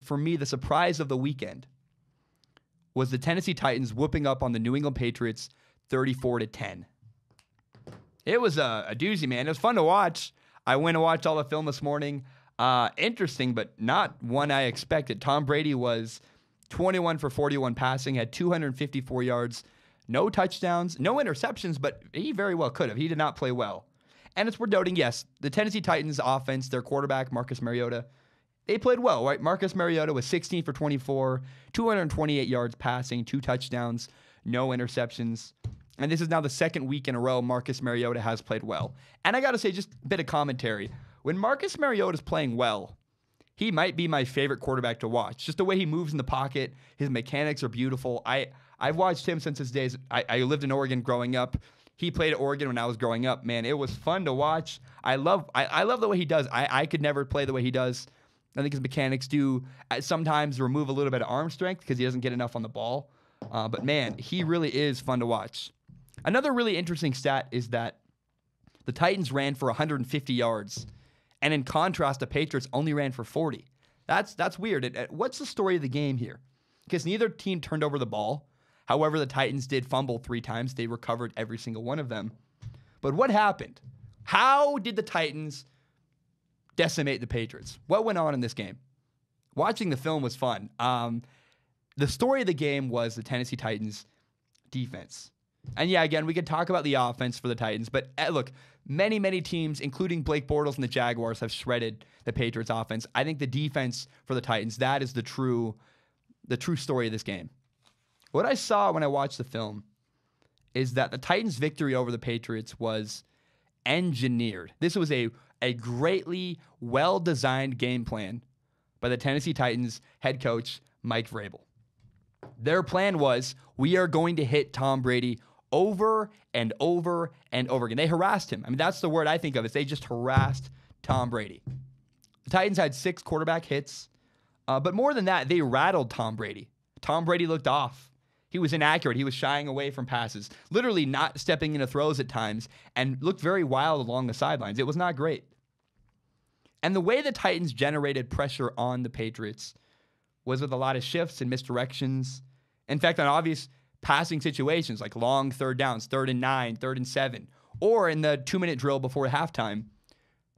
for me, the surprise of the weekend was the Tennessee Titans whooping up on the New England Patriots 34-10. It was a doozy, man. It was fun to watch. I went and watched all the film this morning. Interesting, but not one I expected. Tom Brady was 21 for 41 passing, had 254 yards, no touchdowns, no interceptions, but he very well could have. He did not play well. And it's worth noting, yes, the Tennessee Titans offense, their quarterback, Marcus Mariota, they played well, right? Marcus Mariota was 16 for 24, 228 yards passing, 2 touchdowns, no interceptions. And this is now the second week in a row Marcus Mariota has played well. And I got to say, just a bit of commentary. When Marcus Mariota is playing well, he might be my favorite quarterback to watch. Just the way he moves in the pocket, his mechanics are beautiful. I've watched him since his days. I lived in Oregon growing up. He played at Oregon when I was growing up. Man, it was fun to watch. I love the way he does. I could never play the way he does. I think his mechanics do sometimes remove a little bit of arm strength because he doesn't get enough on the ball. But man, he really is fun to watch. Another really interesting stat is that the Titans ran for 150 yards, and in contrast, the Patriots only ran for 40. That's weird. What's the story of the game here? Because neither team turned over the ball. However, the Titans did fumble 3 times. They recovered every single one of them. But what happened? How did the Titans decimate the Patriots? What went on in this game? Watching the film was fun. The story of the game was the Tennessee Titans defense. And yeah, again, we could talk about the offense for the Titans, but look, many teams, including Blake Bortles and the Jaguars, have shredded the Patriots offense. I think the defense for the Titans, that is the true story of this game. What I saw when I watched the film is that the Titans' victory over the Patriots was engineered. This was a greatly well-designed game plan by the Tennessee Titans head coach, Mike Vrabel. Their plan was, we are going to hit Tom Brady over and over and over again. They harassed him. I mean, that's the word I think of, is they just harassed Tom Brady. The Titans had 6 quarterback hits, but more than that, they rattled Tom Brady. Tom Brady looked off. He was inaccurate. He was shying away from passes, literally not stepping into throws at times, and looked very wild along the sidelines. It was not great. And the way the Titans generated pressure on the Patriots was with a lot of shifts and misdirections. In fact, on obvious passing situations like long third downs, 3rd and 9, 3rd and 7, or in the 2-minute drill before halftime,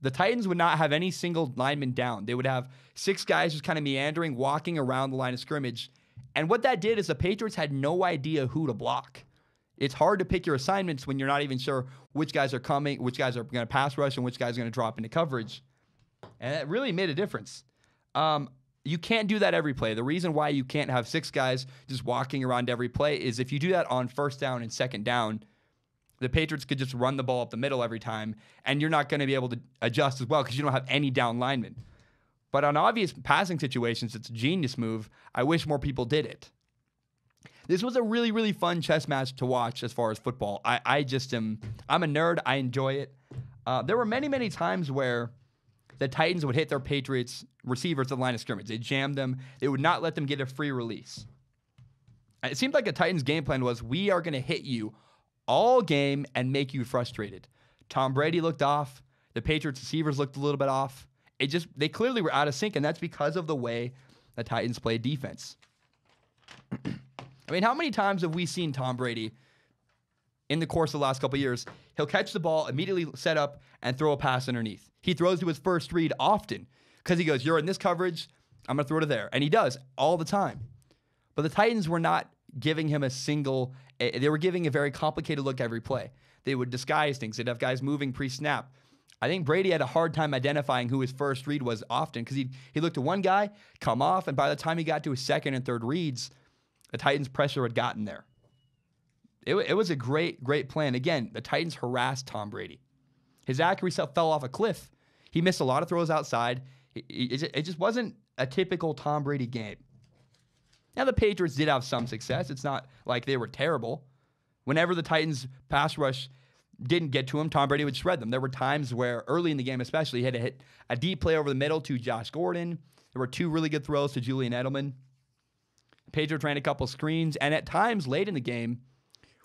the Titans would not have any single lineman down. They would have 6 guys just kind of meandering, walking around the line of scrimmage. And what that did is the Patriots had no idea who to block. It's hard to pick your assignments when you're not even sure which guys are coming, which guys are going to pass rush, and which guys are going to drop into coverage. And it really made a difference. You can't do that every play. The reason why you can't have 6 guys just walking around every play is if you do that on 1st down and 2nd down, the Patriots could just run the ball up the middle every time, and you're not going to be able to adjust as well because you don't have any down linemen. But on obvious passing situations, it's a genius move. I wish more people did it. This was a really, really fun chess match to watch as far as football. I'm a nerd. I enjoy it. There were many times where the Titans would hit their Patriots receivers at the line of scrimmage. They jammed them. They would not let them get a free release. And it seemed like the Titans' game plan was, we are going to hit you all game and make you frustrated. Tom Brady looked off. The Patriots receivers looked a little bit off. They clearly were out of sync, and that's because of the way the Titans played defense. I mean, how many times have we seen Tom Brady in the course of the last couple of years? He'll catch the ball, immediately set up, and throw a pass underneath. He throws to his first read often because he goes, you're in this coverage, I'm going to throw to there. And he does all the time. But the Titans were not giving him they were giving a very complicated look every play. They would disguise things. They'd have guys moving pre-snap. I think Brady had a hard time identifying who his first read was often because he looked at one guy, come off, and by the time he got to his 2nd and 3rd reads, the Titans' pressure had gotten there. It was a great plan. Again, the Titans harassed Tom Brady. His accuracy fell off a cliff. He missed a lot of throws outside. It just wasn't a typical Tom Brady game. Now, the Patriots did have some success. It's not like they were terrible. Whenever the Titans' pass rush didn't get to him, Tom Brady would shred them. There were times where, early in the game especially, he had to hit a deep play over the middle to Josh Gordon. There were 2 really good throws to Julian Edelman. Patriots ran a couple screens, and at times late in the game,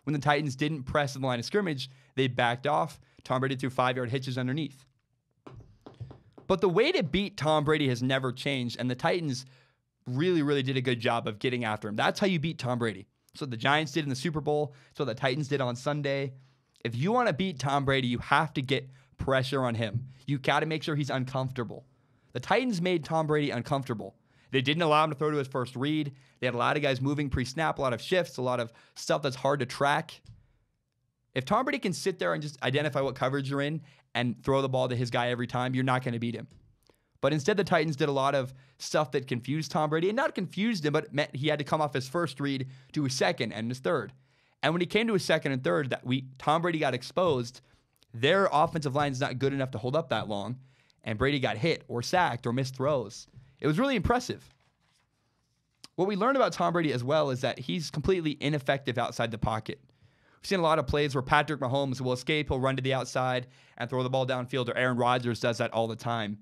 when the Titans didn't press in the line of scrimmage, they backed off. Tom Brady threw 5-yard hitches underneath. But the way to beat Tom Brady has never changed, and the Titans really, really did a good job of getting after him. That's how you beat Tom Brady. So the Giants did in the Super Bowl. So the Titans did on Sunday. If you want to beat Tom Brady, you have to get pressure on him. You got to make sure he's uncomfortable. The Titans made Tom Brady uncomfortable. They didn't allow him to throw to his first read. They had a lot of guys moving pre-snap, a lot of shifts, a lot of stuff that's hard to track. If Tom Brady can sit there and just identify what coverage you're in and throw the ball to his guy every time, you're not going to beat him. But instead, the Titans did a lot of stuff that confused Tom Brady. And not confused him, but it meant he had to come off his first read to his second and his third. And when he came to his second and third, Tom Brady got exposed. Their offensive line is not good enough to hold up that long. And Brady got hit or sacked or missed throws. It was really impressive. What we learned about Tom Brady as well is that he's completely ineffective outside the pocket. We've seen a lot of plays where Patrick Mahomes will escape, he'll run to the outside and throw the ball downfield, or Aaron Rodgers does that all the time.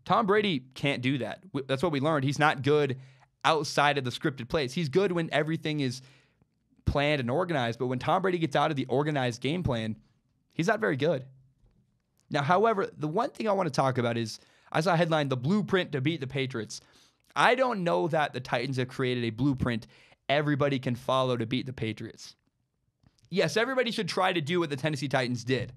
Tom Brady can't do that. That's what we learned. He's not good outside of the scripted plays. He's good when everything is planned and organized, but when Tom Brady gets out of the organized game plan, he's not very good. Now, however, the one thing I want to talk about is, I saw a headline, the blueprint to beat the Patriots. I don't know that the Titans have created a blueprint everybody can follow to beat the Patriots. Yes, everybody should try to do what the Tennessee Titans did.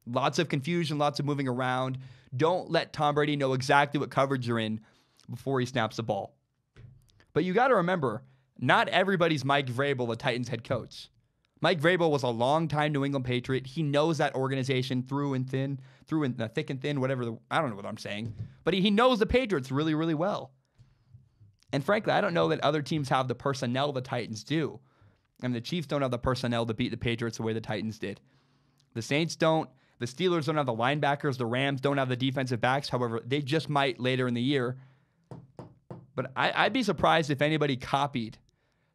Lots of confusion, lots of moving around. Don't let Tom Brady know exactly what coverage you're in before he snaps the ball. But you got to remember, not everybody's Mike Vrabel, the Titans head coach. Mike Vrabel was a longtime New England Patriot. He knows that organization through and thick and thin, whatever. I don't know what I'm saying. But he knows the Patriots really, really well. And frankly, I don't know that other teams have the personnel the Titans do. And the Chiefs don't have the personnel to beat the Patriots the way the Titans did. The Saints don't. The Steelers don't have the linebackers. The Rams don't have the defensive backs. However, they just might later in the year. But I'd be surprised if anybody copied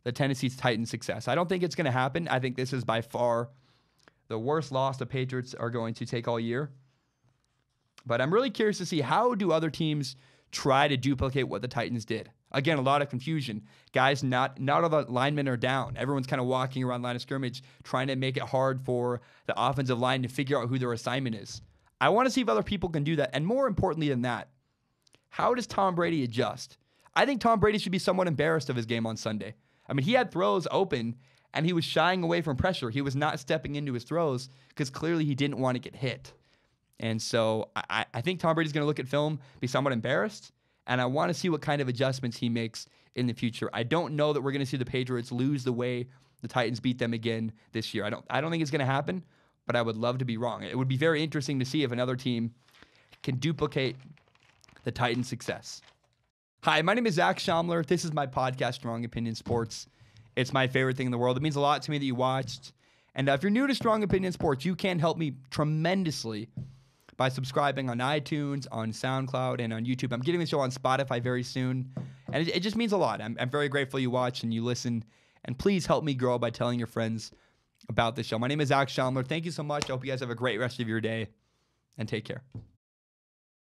the Tennessee Titans' success. I don't think it's going to happen. I think this is by far the worst loss the Patriots are going to take all year. But I'm really curious to see, how do other teams try to duplicate what the Titans did? Again, a lot of confusion. Guys, not all the linemen are down. Everyone's kind of walking around line of scrimmage, trying to make it hard for the offensive line to figure out who their assignment is. I want to see if other people can do that. And more importantly than that, how does Tom Brady adjust? I think Tom Brady should be somewhat embarrassed of his game on Sunday. I mean, he had throws open, and he was shying away from pressure. He was not stepping into his throws because clearly he didn't want to get hit. And so I think Tom Brady's going to look at film, be somewhat embarrassed, and I want to see what kind of adjustments he makes in the future. I don't know that we're going to see the Patriots lose the way the Titans beat them again this year. I don't think it's going to happen, but I would love to be wrong. It would be very interesting to see if another team can duplicate the Titans' success. Hi, my name is Zach Schaumler. This is my podcast, Strong Opinion Sports. It's my favorite thing in the world. It means a lot to me that you watched. And if you're new to Strong Opinion Sports, you can help me tremendously by subscribing on iTunes, on SoundCloud, and on YouTube. I'm getting the show on Spotify very soon, and it just means a lot. I'm very grateful you watch and you listen, and please help me grow by telling your friends about this show. My name is Zach Schaumler. Thank you so much. I hope you guys have a great rest of your day, and take care.